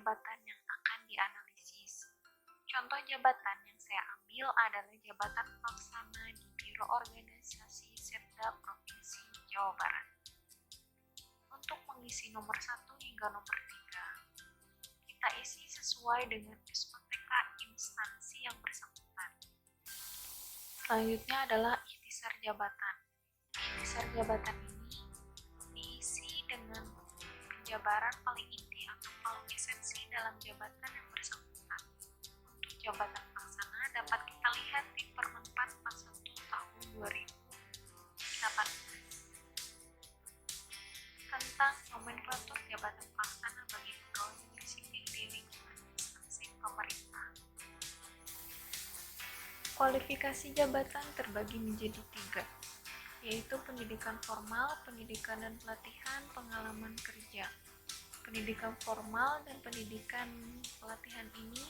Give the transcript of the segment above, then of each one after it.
jabatan yang akan dianalisis. Contoh jabatan yang saya ambil adalah jabatan pelaksana di Biro Organisasi Setda Provinsi Jawa Barat. Untuk mengisi nomor 1 hingga nomor 3, kita isi sesuai dengan SOTK instansi yang bersangkutan. Selanjutnya adalah ikhtisar jabatan. Ikhtisar jabatan ini diisi dengan penjabaran paling inti atau paling esensi dalam jabatan yang bersangkutan. Untuk jabatan pelaksana dapat kita lihat di Permen 441 tahun 2018 tentang nomenklatur jabatan pelaksana bagi pegawai negeri sipil di lingkungan instansi pemerintah. Kualifikasi jabatan terbagi menjadi 3, yaitu pendidikan formal, pendidikan dan pelatihan, pengalaman kerja. Pendidikan formal dan pendidikan pelatihan ini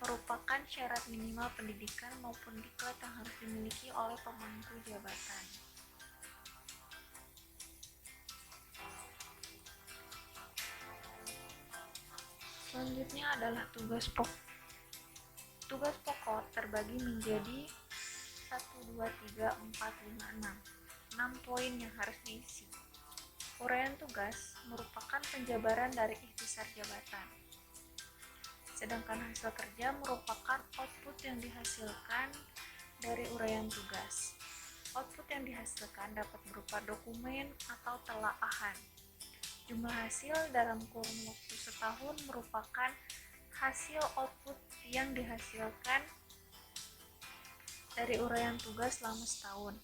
merupakan syarat minimal pendidikan maupun diklat yang harus dimiliki oleh pemangku jabatan. Selanjutnya adalah tugas pokok. Tugas pokok terbagi menjadi 1, 2, 3, 4, 5, 6 poin yang harus diisi. Uraian tugas merupakan penjabaran dari ikhtisar jabatan. Sedangkan hasil kerja merupakan output yang dihasilkan dari uraian tugas. Output yang dihasilkan dapat berupa dokumen atau telaahan. Jumlah hasil dalam kurun waktu setahun merupakan hasil output yang dihasilkan dari uraian tugas selama setahun.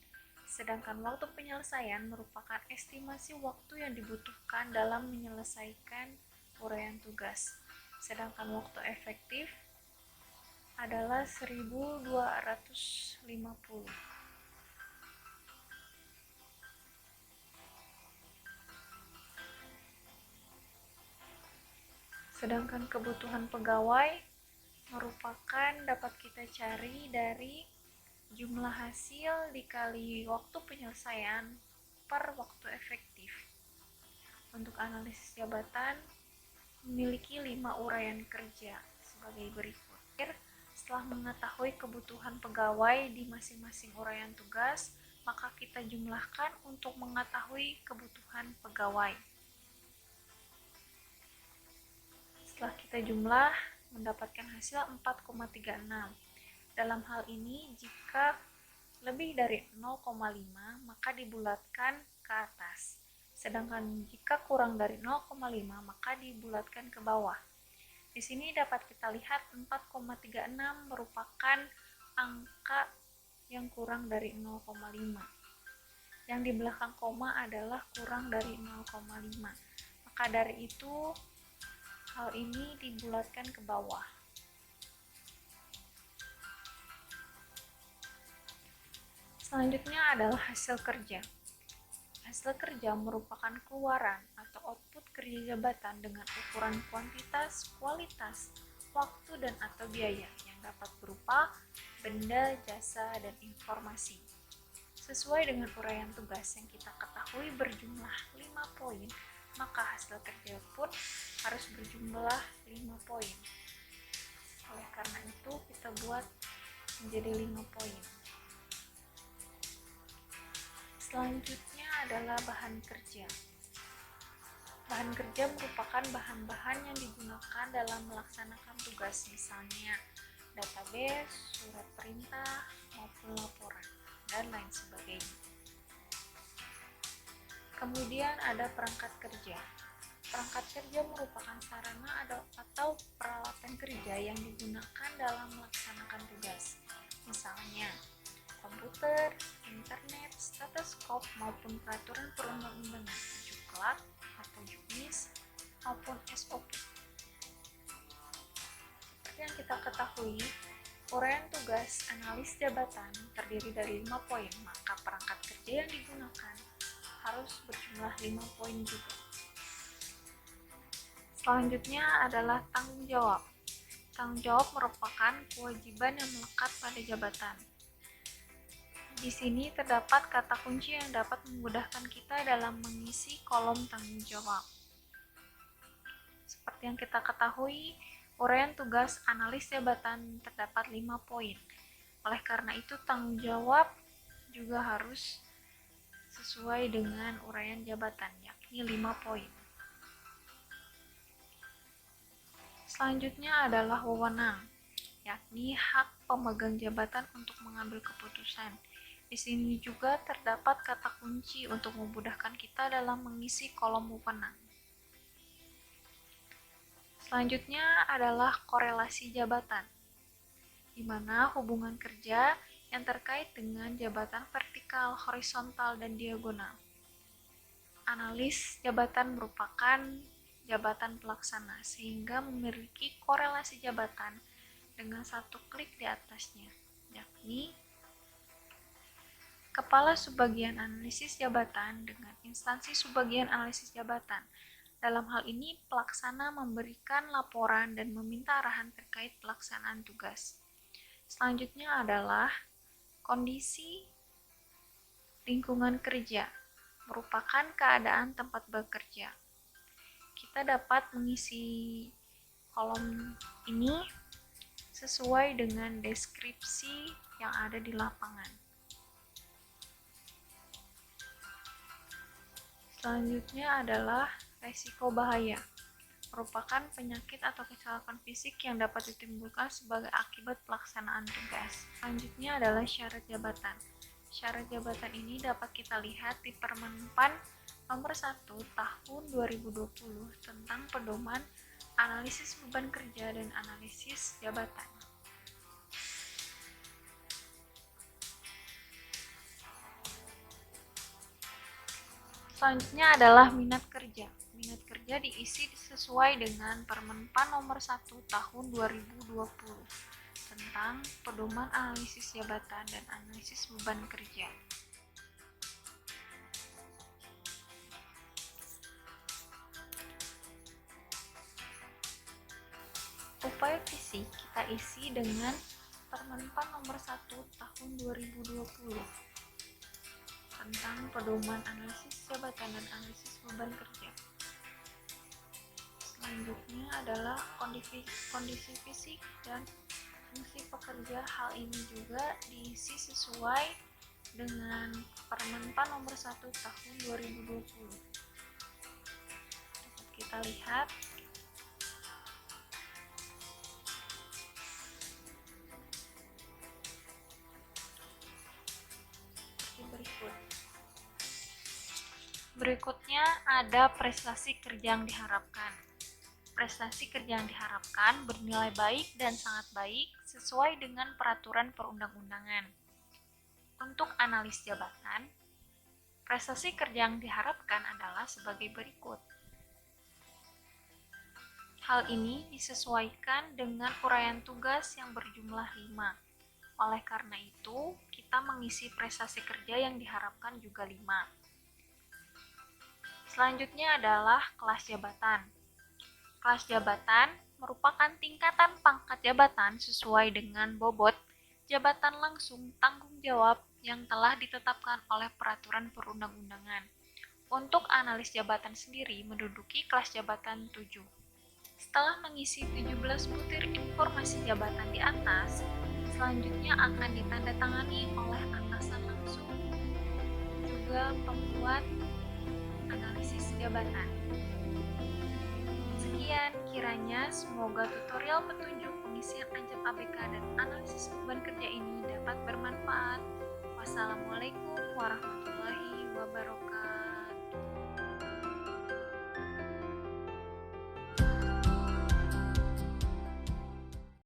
Sedangkan waktu penyelesaian merupakan estimasi waktu yang dibutuhkan dalam menyelesaikan uraian tugas. Sedangkan waktu efektif adalah 1250. Sedangkan kebutuhan pegawai merupakan dapat kita cari dari jumlah hasil dikali waktu penyelesaian per waktu efektif. Untuk analisis jabatan memiliki 5 uraian kerja sebagai berikut. Setelah mengetahui kebutuhan pegawai di masing-masing uraian tugas, maka kita jumlahkan untuk mengetahui kebutuhan pegawai. Setelah kita jumlah, mendapatkan hasil 4,36. Dalam hal ini, jika lebih dari 0,5, maka dibulatkan ke atas. Sedangkan jika kurang dari 0,5, maka dibulatkan ke bawah. Di sini dapat kita lihat 4,36 merupakan angka yang kurang dari 0,5. Yang di belakang koma adalah kurang dari 0,5. Maka dari itu, hal ini dibulatkan ke bawah. Selanjutnya adalah hasil kerja. Hasil kerja merupakan keluaran atau output kerja jabatan dengan ukuran kuantitas, kualitas, waktu dan atau biaya yang dapat berupa benda, jasa, dan informasi. Sesuai dengan uraian tugas yang kita ketahui berjumlah 5 poin, maka hasil kerja pun harus berjumlah 5 poin. Oleh karena itu, kita buat menjadi 5 poin. Selanjutnya adalah bahan kerja. Bahan kerja merupakan bahan-bahan yang digunakan dalam melaksanakan tugas, misalnya database, surat perintah, maupun laporan, dan lain sebagainya. Kemudian ada perangkat kerja. Perangkat kerja merupakan sarana atau peralatan kerja yang digunakan dalam melaksanakan tugas. Misalnya, komputer, internet, stetoskop, maupun peraturan perundang-undangan, juklak atau juknis, maupun SOP. Seperti yang kita ketahui, uraian tugas analis jabatan terdiri dari 5 poin, maka perangkat kerja yang digunakan harus berjumlah 5 poin juga. Selanjutnya adalah tanggung jawab. Tanggung jawab merupakan kewajiban yang melekat pada jabatan. Di sini terdapat kata kunci yang dapat memudahkan kita dalam mengisi kolom tanggung jawab. Seperti yang kita ketahui, uraian tugas analis jabatan terdapat 5 poin. Oleh karena itu, tanggung jawab juga harus sesuai dengan uraian jabatan, yakni 5 poin. Selanjutnya adalah wewenang, yakni hak pemegang jabatan untuk mengambil keputusan. Di sini juga terdapat kata kunci untuk memudahkan kita dalam mengisi kolom wewenang. Selanjutnya adalah korelasi jabatan, di mana hubungan kerja yang terkait dengan jabatan vertikal, horizontal, dan diagonal. Analis jabatan merupakan jabatan pelaksana, sehingga memiliki korelasi jabatan dengan satu klik di atasnya, yakni Kepala Subbagian Analisis Jabatan dengan instansi Subbagian Analisis Jabatan. Dalam hal ini, pelaksana memberikan laporan dan meminta arahan terkait pelaksanaan tugas. Selanjutnya adalah kondisi lingkungan kerja, merupakan keadaan tempat bekerja. Kita dapat mengisi kolom ini sesuai dengan deskripsi yang ada di lapangan. Selanjutnya adalah resiko bahaya, merupakan penyakit atau kecelakaan fisik yang dapat ditimbulkan sebagai akibat pelaksanaan tugas. Selanjutnya adalah syarat jabatan. Syarat jabatan ini dapat kita lihat di Permen PAN nomor 1 tahun 2020 tentang pedoman analisis beban kerja dan analisis jabatan. Selanjutnya adalah minat kerja. Minat kerja diisi sesuai dengan Permen PAN nomor 1 tahun 2020 tentang pedoman analisis jabatan dan analisis beban kerja. Upaya fisik kita isi dengan Permen PAN nomor 1 tahun 2020 tentang pedoman analisis jabatan dan analisis beban kerja. Selanjutnya adalah kondisi fisik dan fungsi pekerja. Hal ini juga diisi sesuai dengan Permen PAN nomor 1 tahun 2020. Dapat kita lihat berikut. Berikutnya ada prestasi kerja yang diharapkan. Prestasi kerja yang diharapkan bernilai baik dan sangat baik sesuai dengan peraturan perundang-undangan. Untuk analis jabatan, prestasi kerja yang diharapkan adalah sebagai berikut. Hal ini disesuaikan dengan uraian tugas yang berjumlah 5. Oleh karena itu, kita mengisi prestasi kerja yang diharapkan juga 5. Selanjutnya adalah kelas jabatan. Kelas jabatan merupakan tingkatan pangkat jabatan sesuai dengan bobot jabatan langsung tanggung jawab yang telah ditetapkan oleh peraturan perundang-undangan. Untuk analis jabatan sendiri menduduki kelas jabatan 7. Setelah mengisi 17 butir informasi jabatan di atas, selanjutnya akan ditandatangani oleh atasan langsung, juga pembuat analisis jabatan. Sekian kiranya, semoga tutorial petunjuk pengisian Anjap ABK dan analisis beban kerja ini dapat bermanfaat. Wassalamualaikum warahmatullahi wabarakatuh.